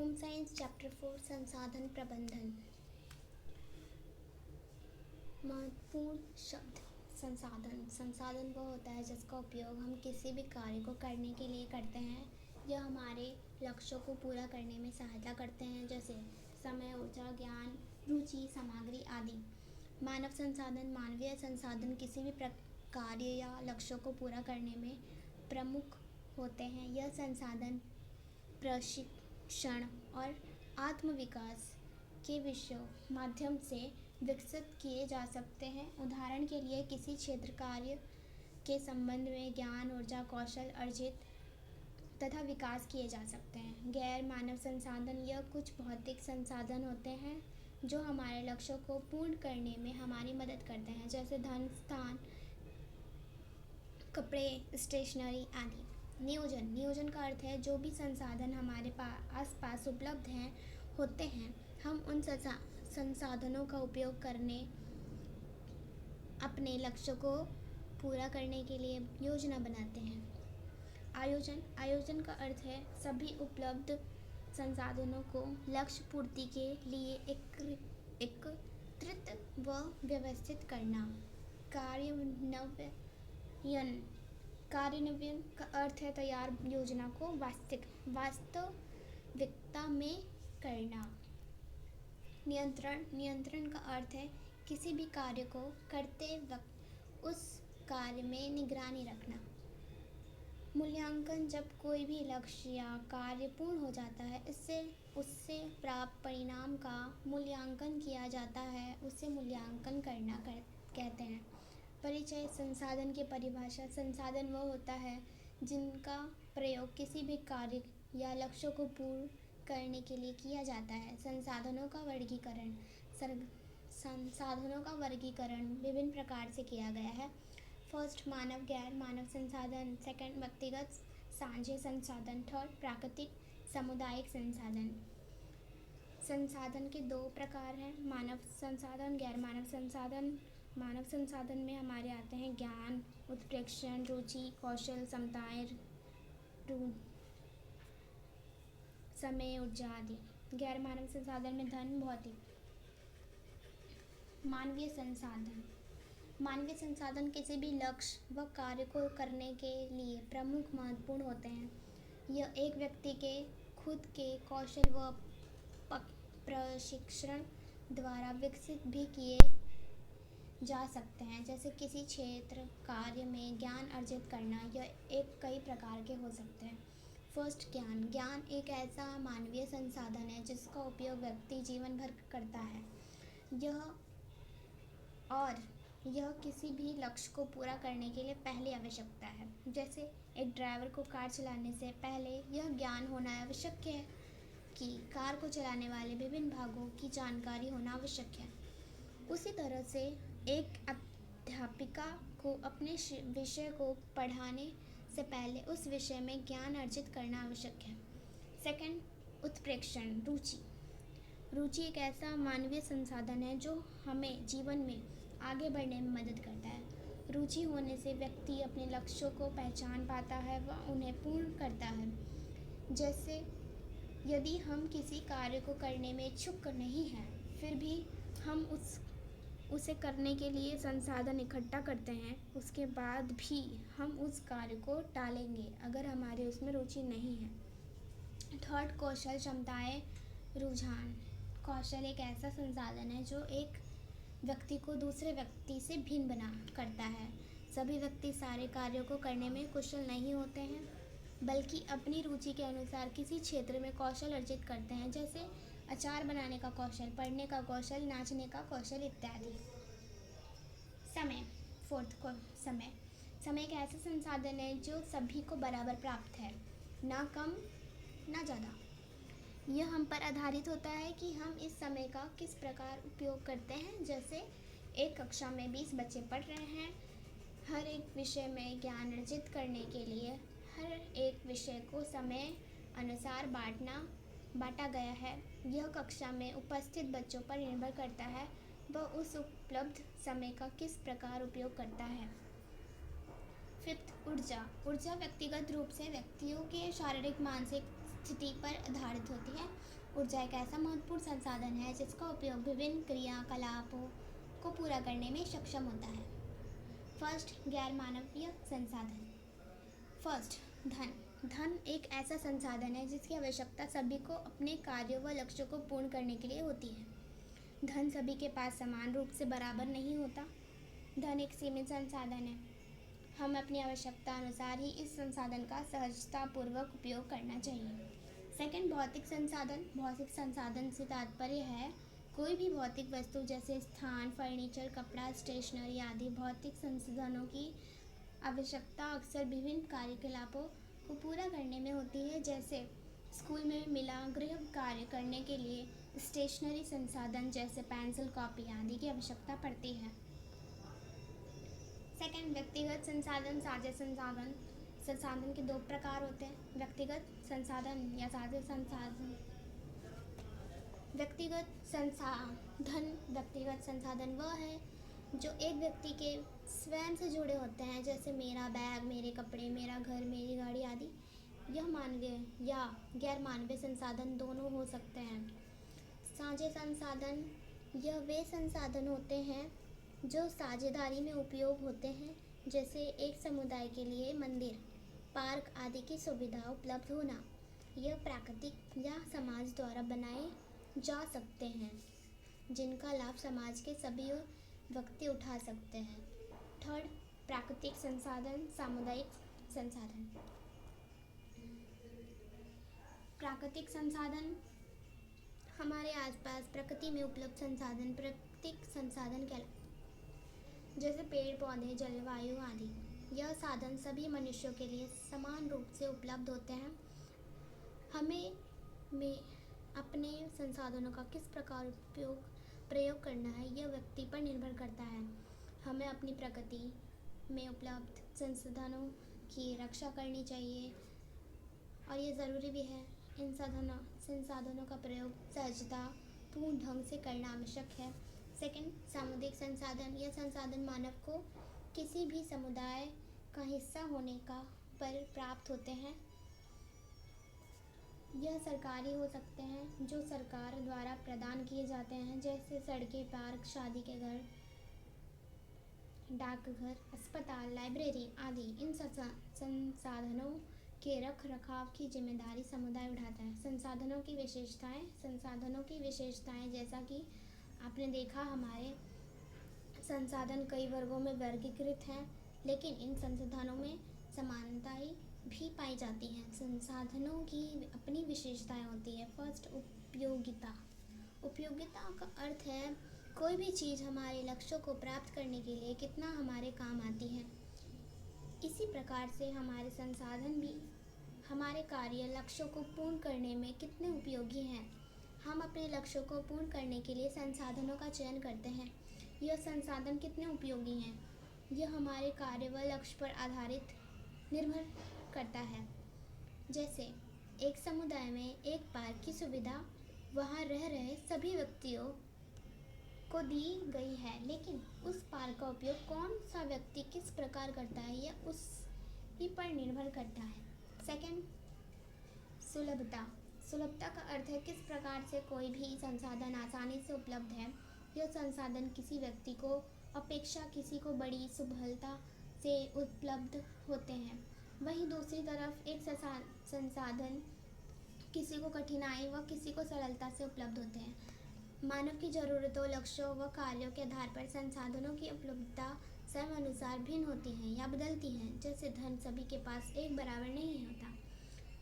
Home science chapter 4 संसाधन प्रबंधन। महत्वपूर्ण शब्द संसाधन। संसाधन वह होता है जिसका उपयोग हम किसी भी कार्य को करने के लिए करते हैं। यह हमारे लक्ष्यों को पूरा करने में सहायता करते हैं, जैसे समय, ऊर्जा, ज्ञान, रुचि, सामग्री आदि। मानव संसाधन। मानवीय संसाधन किसी भी कार्य या लक्ष्यों को पूरा करने में प्रमुख होते हैं। यह संसाधन प्रशिक्षण और आत्मविकास के विषयों माध्यम से विकसित किए जा सकते हैं। उदाहरण के लिए किसी क्षेत्र कार्य के संबंध में ज्ञान, ऊर्जा, कौशल अर्जित तथा विकास किए जा सकते हैं। गैर मानव संसाधन। यह कुछ भौतिक संसाधन होते हैं जो हमारे लक्ष्यों को पूर्ण करने में हमारी मदद करते हैं, जैसे धन, स्थान, कपड़े, स्टेशनरी आदि। नियोजन। नियोजन का अर्थ है जो भी संसाधन हमारे आसपास उपलब्ध होते हैं, हम उन संसाधनों का उपयोग करने अपने लक्ष्यों को पूरा करने के लिए योजना बनाते हैं। आयोजन। आयोजन का अर्थ है सभी उपलब्ध संसाधनों को लक्ष्य पूर्ति के लिए एकत्रित व व्यवस्थित करना। कार्यान्वयन का अर्थ है तैयार योजना को वास्तविकता में करना। नियंत्रण। नियंत्रण का अर्थ है किसी भी कार्य को करते वक्त उस कार्य में निगरानी रखना। मूल्यांकन। जब कोई भी लक्ष्य या कार्य पूर्ण हो जाता है, उससे प्राप्त परिणाम का मूल्यांकन किया जाता है, उसे मूल्यांकन करना कहते हैं। परिचय। संसाधन की परिभाषा। संसाधन वह होता है जिनका प्रयोग किसी भी कार्य या लक्ष्यों को पूर्ण करने के लिए किया जाता है। संसाधनों का वर्गीकरण। संसाधनों का वर्गीकरण विभिन्न प्रकार से किया गया है। फर्स्ट, मानव गैर मानव संसाधन। सेकंड, व्यक्तिगत साझे संसाधन। थर्ड, प्राकृतिक सामुदायिक संसाधन। संसाधन के दो प्रकार हैं, मानव संसाधन, गैर मानव संसाधन। मानव संसाधन में हमारे आते हैं ज्ञान, उत्प्रेक्षण, रुचि, कौशल, क्षमताएं, समय, ऊर्जा आदि। गैर मानव संसाधन में धन, भौतिक। मानवीय संसाधन। मानवीय संसाधन किसी भी लक्ष्य व कार्य को करने के लिए प्रमुख महत्वपूर्ण होते हैं। यह एक व्यक्ति के खुद के कौशल व प्रशिक्षण द्वारा विकसित भी किए जा सकते हैं, जैसे किसी क्षेत्र कार्य में ज्ञान अर्जित करना। यह कई प्रकार के हो सकते हैं। फर्स्ट, ज्ञान। ज्ञान एक ऐसा मानवीय संसाधन है जिसका उपयोग व्यक्ति जीवन भर करता है। यह किसी भी लक्ष्य को पूरा करने के लिए पहली आवश्यकता है। जैसे एक ड्राइवर को कार चलाने से पहले यह ज्ञान होना आवश्यक है कि कार को चलाने वाले विभिन्न भागों की जानकारी होना आवश्यक है। उसी तरह से एक अध्यापिका को अपने विषय को पढ़ाने से पहले उस विषय में ज्ञान अर्जित करना आवश्यक है। सेकंड, उत्प्रेक्षण। रुचि। रुचि एक ऐसा मानवीय संसाधन है जो हमें जीवन में आगे बढ़ने में मदद करता है। रुचि होने से व्यक्ति अपने लक्ष्यों को पहचान पाता है व उन्हें पूर्ण करता है। जैसे यदि हम किसी कार्य को करने में इच्छुक नहीं हैं, फिर भी हम उसे करने के लिए संसाधन इकट्ठा करते हैं, उसके बाद भी हम उस कार्य को टालेंगे अगर हमारे उसमें रुचि नहीं है। थर्ड, कौशल, क्षमताएं, रुझान। कौशल एक ऐसा संसाधन है जो एक व्यक्ति को दूसरे व्यक्ति से भिन्न करता है। सभी व्यक्ति सारे कार्यों को करने में कुशल नहीं होते हैं, बल्कि अपनी रुचि के अनुसार किसी क्षेत्र में कौशल अर्जित करते हैं, जैसे अचार बनाने का कौशल, पढ़ने का कौशल, नाचने का कौशल इत्यादि। समय। फोर्थ को समय। समय एक ऐसा संसाधन है जो सभी को बराबर प्राप्त है, ना कम ना ज़्यादा। यह हम पर आधारित होता है कि हम इस समय का किस प्रकार उपयोग करते हैं। जैसे एक कक्षा में 20 बच्चे पढ़ रहे हैं, हर एक विषय में ज्ञान अर्जित करने के लिए हर एक विषय को समय अनुसार बांटा गया है। यह कक्षा में उपस्थित बच्चों पर निर्भर करता है वह उस उपलब्ध समय का किस प्रकार उपयोग करता है। फिफ्थ, ऊर्जा। ऊर्जा व्यक्तिगत रूप से व्यक्तियों के शारीरिक, मानसिक स्थिति पर आधारित होती है। ऊर्जा एक ऐसा महत्वपूर्ण संसाधन है जिसका उपयोग विभिन्न क्रियाकलापों को पूरा करने में सक्षम होता है। फर्स्ट, गैर मानवीय संसाधन। फर्स्ट, धन। धन एक ऐसा संसाधन है जिसकी आवश्यकता सभी को अपने कार्यों व लक्ष्यों को पूर्ण करने के लिए होती है। धन सभी के पास समान रूप से बराबर नहीं होता। धन एक सीमित संसाधन है। हम अपनी आवश्यकता अनुसार ही इस संसाधन का सहजतापूर्वक उपयोग करना चाहिए। सेकंड, भौतिक संसाधन। भौतिक संसाधन से तात्पर्य है कोई भी भौतिक वस्तु जैसे स्थान, फर्नीचर, कपड़ा, स्टेशनरी आदि। भौतिक संसाधनों की आवश्यकता अक्सर विभिन्न कार्यकलापों को पूरा करने में होती है, जैसे स्कूल में मिला गृह कार्य करने के लिए स्टेशनरी संसाधन जैसे पेंसिल, कॉपी आदि की आवश्यकता पड़ती है। सेकंड, व्यक्तिगत संसाधन, साझा संसाधन। संसाधन के दो प्रकार होते हैं, व्यक्तिगत संसाधन या साझा संसाधन। व्यक्तिगत संसाधन। व्यक्तिगत संसाधन वह है जो एक व्यक्ति के स्वयं से जुड़े होते हैं, जैसे मेरा बैग, मेरे कपड़े, मेरा घर, मेरी गाड़ी आदि। यह मानवीय या गैर मानवीय संसाधन दोनों हो सकते हैं। साझा संसाधन, यह वे संसाधन होते हैं जो साझेदारी में उपयोग होते हैं, जैसे एक समुदाय के लिए मंदिर, पार्क आदि की सुविधा उपलब्ध होना। यह प्राकृतिक या समाज द्वारा बनाए जा सकते हैं, जिनका लाभ समाज के सभी व्यक्ति उठा सकते हैं। थर्ड, प्राकृतिक संसाधन, सामुदायिक संसाधन। प्राकृतिक संसाधन हमारे आसपास प्रकृति में उपलब्ध संसाधन प्राकृतिक संसाधन कहलाते हैं, जैसे पेड़ पौधे, जलवायु आदि। यह साधन सभी मनुष्यों के लिए समान रूप से उपलब्ध होते हैं। हमें अपने संसाधनों का किस प्रकार प्रयोग करना है, यह व्यक्ति पर निर्भर करता है। हमें अपनी प्रकृति में उपलब्ध संसाधनों की रक्षा करनी चाहिए और ये ज़रूरी भी है। इन संसाधनों का प्रयोग सहजतापूर्ण ढंग से करना आवश्यक है। सेकंड, सामुदायिक संसाधन। यह संसाधन मानव को किसी भी समुदाय का हिस्सा होने पर प्राप्त होते हैं। यह सरकारी हो सकते हैं, जो सरकार द्वारा प्रदान किए जाते हैं, जैसे सड़कें, पार्क, शादी के घर, डाकघर, अस्पताल, लाइब्रेरी आदि। इन संसाधनों के रख रखाव की जिम्मेदारी समुदाय उठाता है। संसाधनों की विशेषताएं, जैसा कि आपने देखा, हमारे संसाधन कई वर्गों में वर्गीकृत हैं, लेकिन इन संसाधनों में समानताएं भी पाई जाती हैं। संसाधनों की अपनी विशेषताएं होती है। फर्स्ट, उपयोगिता। उपयोगिता का अर्थ है कोई भी चीज़ हमारे लक्ष्यों को प्राप्त करने के लिए कितना हमारे काम आती है। इसी प्रकार से हमारे संसाधन भी हमारे कार्य लक्ष्यों को पूर्ण करने में कितने उपयोगी हैं। हम अपने लक्ष्यों को पूर्ण करने के लिए संसाधनों का चयन करते हैं। यह संसाधन कितने उपयोगी हैं, यह हमारे कार्य व लक्ष्य पर आधारित निर्भर करता है। जैसे एक समुदाय में एक पार्क की सुविधा वहाँ रह रहे सभी व्यक्तियों को दी गई है, लेकिन उस पार्क का उपयोग कौन सा व्यक्ति किस प्रकार करता है, यह उस ही पर निर्भर करता है। सेकंड, सुलभता। सुलभता का अर्थ है किस प्रकार से कोई भी संसाधन आसानी से उपलब्ध है। यह संसाधन किसी व्यक्ति को अपेक्षा किसी को बड़ी सुलभता से उपलब्ध होते हैं। वहीं दूसरी तरफ एक संसाधन किसी को कठिनाई व किसी को सरलता से उपलब्ध होते हैं। मानव की ज़रूरतों, लक्ष्यों व कार्यों के आधार पर संसाधनों की उपलब्धता समय अनुसार भिन्न होती हैं या बदलती हैं। जैसे धन सभी के पास एक बराबर नहीं होता।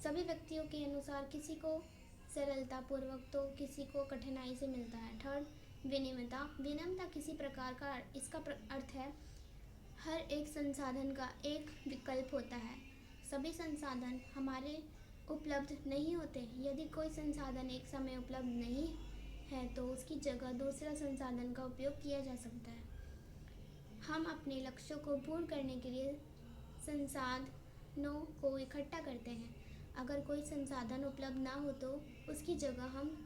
सभी व्यक्तियों के अनुसार किसी को सरलतापूर्वक तो किसी को कठिनाई से मिलता है। थर्ड, विनिमयता। विनिमयता किसी प्रकार का इसका अर्थ है हर एक संसाधन का एक विकल्प होता है। सभी संसाधन हमारे उपलब्ध नहीं होते। यदि कोई संसाधन एक समय उपलब्ध नहीं है तो उसकी जगह दूसरा संसाधन का उपयोग किया जा सकता है। हम अपने लक्ष्यों को पूर्ण करने के लिए संसाधनों को इकट्ठा करते हैं। अगर कोई संसाधन उपलब्ध ना हो तो उसकी जगह हम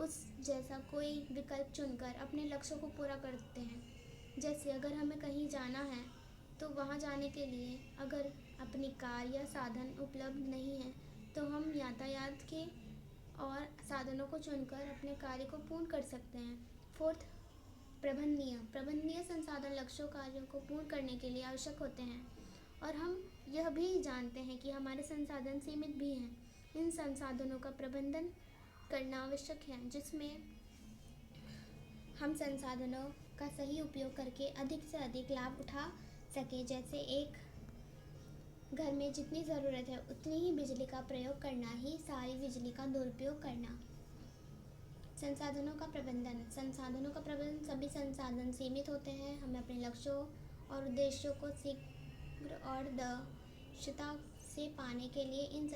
उस जैसा कोई विकल्प चुनकर अपने लक्ष्यों को पूरा करते हैं। जैसे अगर हमें कहीं जाना है तो वहाँ जाने के लिए अगर अपनी कार या साधन उपलब्ध नहीं है तो हम यातायात के और साधनों को चुनकर अपने कार्य को पूर्ण कर सकते हैं। फोर्थ, प्रबंधनीय संसाधन लक्ष्यों कार्यों को पूर्ण करने के लिए आवश्यक होते हैं और हम यह भी जानते हैं कि हमारे संसाधन सीमित भी हैं। इन संसाधनों का प्रबंधन करना आवश्यक है, जिसमें हम संसाधनों का सही उपयोग करके अधिक से अधिक लाभ उठा सके। जैसे एक घर में जितनी ज़रूरत है उतनी ही बिजली का प्रयोग करना ही सारी बिजली का दुरुपयोग करना। संसाधनों का प्रबंधन सभी संसाधन सीमित होते हैं। हमें अपने लक्ष्यों और उद्देश्यों को शीघ्र और दक्षता से पाने के लिए इन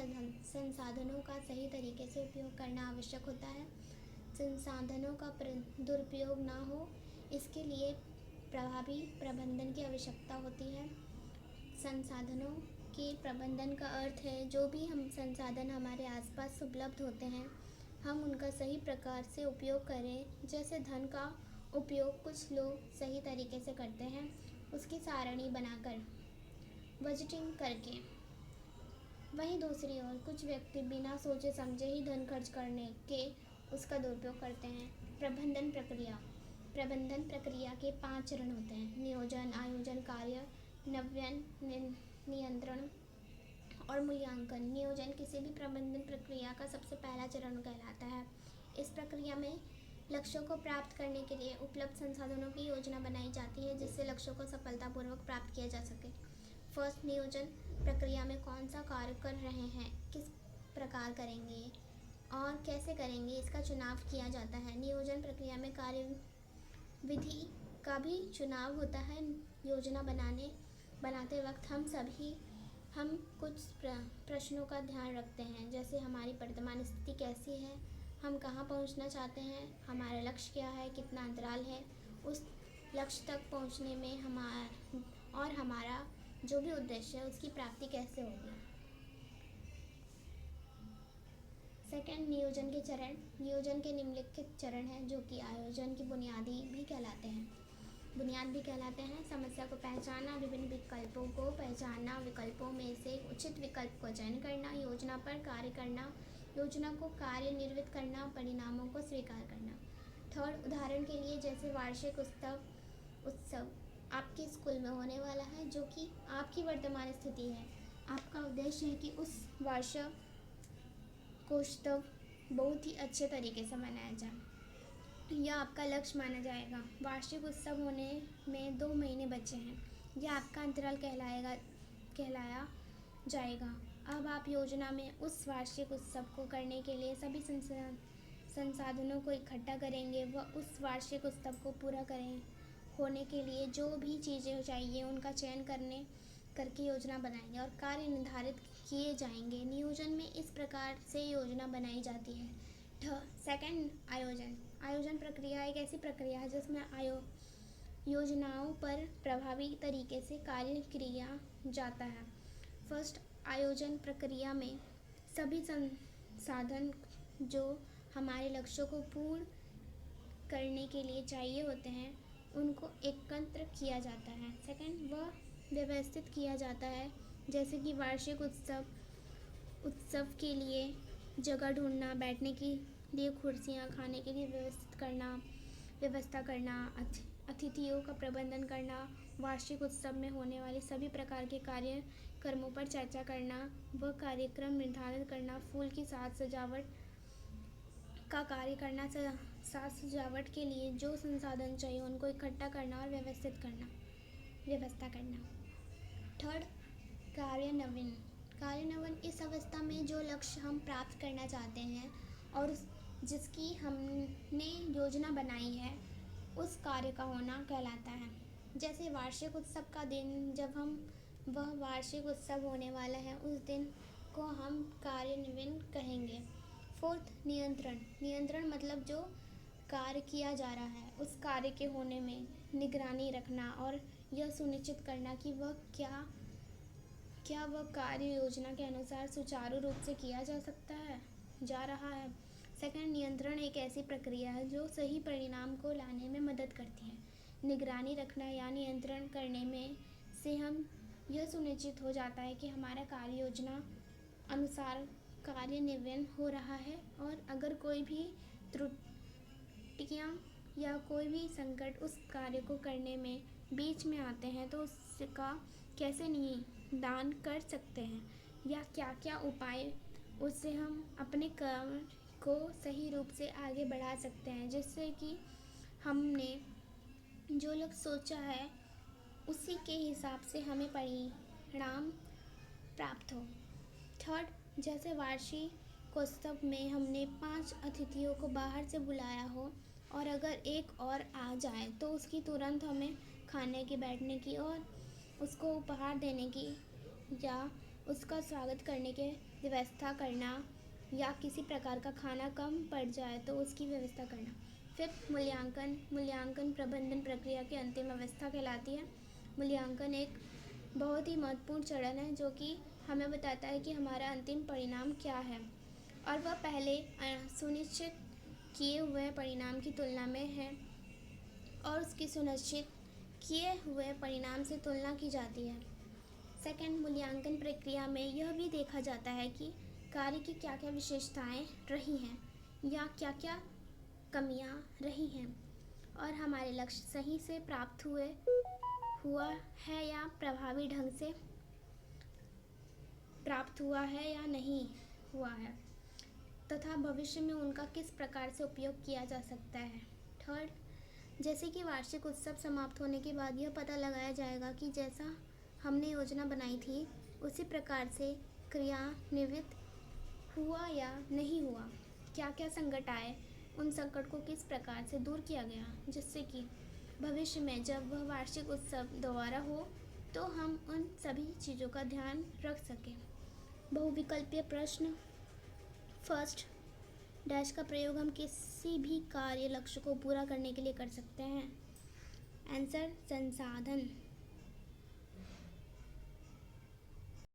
संसाधनों का सही तरीके से उपयोग करना आवश्यक होता है। संसाधनों का दुरुपयोग ना हो, इसके लिए प्रभावी प्रबंधन की आवश्यकता होती है। संसाधनों के प्रबंधन का अर्थ है जो भी हम संसाधन हमारे आसपास उपलब्ध होते हैं हम उनका सही प्रकार से उपयोग करें। जैसे धन का उपयोग कुछ लोग सही तरीके से करते हैं, उसकी सारणी बनाकर बजटिंग करके। वहीं दूसरी ओर कुछ व्यक्ति बिना सोचे समझे ही धन खर्च करने के उसका दुरुपयोग करते हैं। प्रबंधन प्रक्रिया के 5 चरण होते हैं: नियोजन, आयोजन, कार्यान्वयन, नियंत्रण और मूल्यांकन। नियोजन किसी भी प्रबंधन प्रक्रिया का सबसे पहला चरण कहलाता है। इस प्रक्रिया में लक्ष्यों को प्राप्त करने के लिए उपलब्ध संसाधनों की योजना बनाई जाती है, जिससे लक्ष्यों को सफलतापूर्वक प्राप्त किया जा सके। फर्स्ट, नियोजन प्रक्रिया में कौन सा कार्य कर रहे हैं, किस प्रकार करेंगे और कैसे करेंगे, इसका चुनाव किया जाता है। नियोजन प्रक्रिया में कार्य विधि का भी चुनाव होता है। योजना बनाते वक्त हम कुछ प्रश्नों का ध्यान रखते हैं, जैसे हमारी वर्तमान स्थिति कैसी है, हम कहाँ पहुँचना चाहते हैं, हमारा लक्ष्य क्या है, कितना अंतराल है उस लक्ष्य तक पहुँचने में हमारा जो भी उद्देश्य है उसकी प्राप्ति कैसे होगी। सेकंड, नियोजन के चरण। नियोजन के निम्नलिखित चरण हैं जो कि आयोजन की बुनियाद भी कहलाते हैं। समस्या को पहचानना, विभिन्न विकल्पों को पहचानना, विकल्पों में से उचित विकल्प को चयन करना, योजना पर कार्य करना, योजना को कार्यान्वित करना, परिणामों को स्वीकार करना। थर्ड, उदाहरण के लिए जैसे वार्षिक उत्सव आपके स्कूल में होने वाला है, जो कि आपकी वर्तमान स्थिति है। आपका उद्देश्य है कि उस वार्षिक उत्सव बहुत ही अच्छे तरीके से मनाया जाए, यह आपका लक्ष्य माना जाएगा। वार्षिक उत्सव होने में 2 महीने बचे हैं, यह आपका अंतराल कहलाया जाएगा। अब आप योजना में उस वार्षिक उत्सव को करने के लिए सभी संसाधनों को इकट्ठा करेंगे व उस वार्षिक उत्सव को पूरा होने के लिए जो भी चीज़ें चाहिए उनका चयन करके योजना बनाएंगे और कार्य निर्धारित किए जाएंगे। नियोजन में इस प्रकार से योजना बनाई जाती है। सेकंड, आयोजन प्रक्रिया एक ऐसी प्रक्रिया है जिसमें योजनाओं पर प्रभावी तरीके से कार्य किया जाता है। फर्स्ट, आयोजन प्रक्रिया में सभी संसाधन जो हमारे लक्ष्यों को पूर्ण करने के लिए चाहिए होते हैं उनको एकत्र किया जाता है। सेकंड, वह व्यवस्थित किया जाता है, जैसे कि वार्षिक उत्सव के लिए जगह ढूंढना, बैठने के लिए कुर्सियाँ, खाने के लिए व्यवस्था करना, अतिथियों का प्रबंधन करना, वार्षिक उत्सव में होने वाले सभी प्रकार के कार्यक्रमों पर चर्चा करना, वह कार्यक्रम निर्धारित करना, फूल की साज सजावट का कार्य करना, साज सजावट के लिए जो संसाधन चाहिए उनको इकट्ठा करना और व्यवस्था करना। थर्ड, कार्यान्वयन इस अवस्था में जो लक्ष्य हम प्राप्त करना चाहते हैं और जिसकी हमने योजना बनाई है उस कार्य का होना कहलाता है। जैसे वार्षिक उत्सव का दिन, जब वह वार्षिक उत्सव होने वाला है उस दिन को हम कार्यान्वयन कहेंगे। फोर्थ, नियंत्रण मतलब जो कार्य किया जा रहा है उस कार्य के होने में निगरानी रखना और यह सुनिश्चित करना कि वह क्या वह कार्य योजना के अनुसार सुचारू रूप से किया जा रहा है। सेकंड, नियंत्रण एक ऐसी प्रक्रिया है जो सही परिणाम को लाने में मदद करती है। निगरानी रखना या नियंत्रण करने में से हम यह सुनिश्चित हो जाता है कि हमारा कार्य योजना अनुसार कार्यान्वयन हो रहा है, और अगर कोई भी त्रुटियां या कोई भी संकट उस कार्य को करने में बीच में आते हैं तो उसका कैसे निदान कर सकते हैं, या क्या क्या उपाय उससे हम अपने कार्य को सही रूप से आगे बढ़ा सकते हैं, जिससे कि हमने जो लक्ष्य सोचा है उसी के हिसाब से हमें परिणाम प्राप्त हो। थर्ड, जैसे वार्षिकोत्सव में हमने 5 अतिथियों को बाहर से बुलाया हो और अगर एक और आ जाए तो उसकी तुरंत हमें खाने की, बैठने की और उसको उपहार देने की या उसका स्वागत करने की व्यवस्था करना, या किसी प्रकार का खाना कम पड़ जाए तो उसकी व्यवस्था करना। फिर मूल्यांकन प्रबंधन प्रक्रिया की अंतिम अवस्था कहलाती है। मूल्यांकन एक बहुत ही महत्वपूर्ण चरण है जो कि हमें बताता है कि हमारा अंतिम परिणाम क्या है, और वह पहले सुनिश्चित किए हुए परिणाम की तुलना में है, और उसकी सुनिश्चित किए हुए परिणाम से तुलना की जाती है। सेकंड, मूल्यांकन प्रक्रिया में यह भी देखा जाता है कि कार्य की क्या क्या विशेषताएं रही हैं या क्या क्या कमियां रही हैं, और हमारे लक्ष्य सही से प्राप्त हुआ है या प्रभावी ढंग से प्राप्त हुआ है या नहीं हुआ है, तथा भविष्य में उनका किस प्रकार से उपयोग किया जा सकता है। थर्ड, जैसे कि वार्षिक उत्सव समाप्त होने के बाद यह पता लगाया जाएगा कि जैसा हमने योजना बनाई थी उसी प्रकार से क्रियान्वित हुआ या नहीं हुआ, क्या क्या संकट आए, उन संकट को किस प्रकार से दूर किया गया, जिससे कि भविष्य में जब वह वार्षिक उत्सव दोबारा हो तो हम उन सभी चीज़ों का ध्यान रख सकें। बहुविकल्पीय प्रश्न। फर्स्ट डैश का प्रयोग हम किसी भी कार्य लक्ष्य को पूरा करने के लिए कर सकते हैं। आंसर, संसाधन।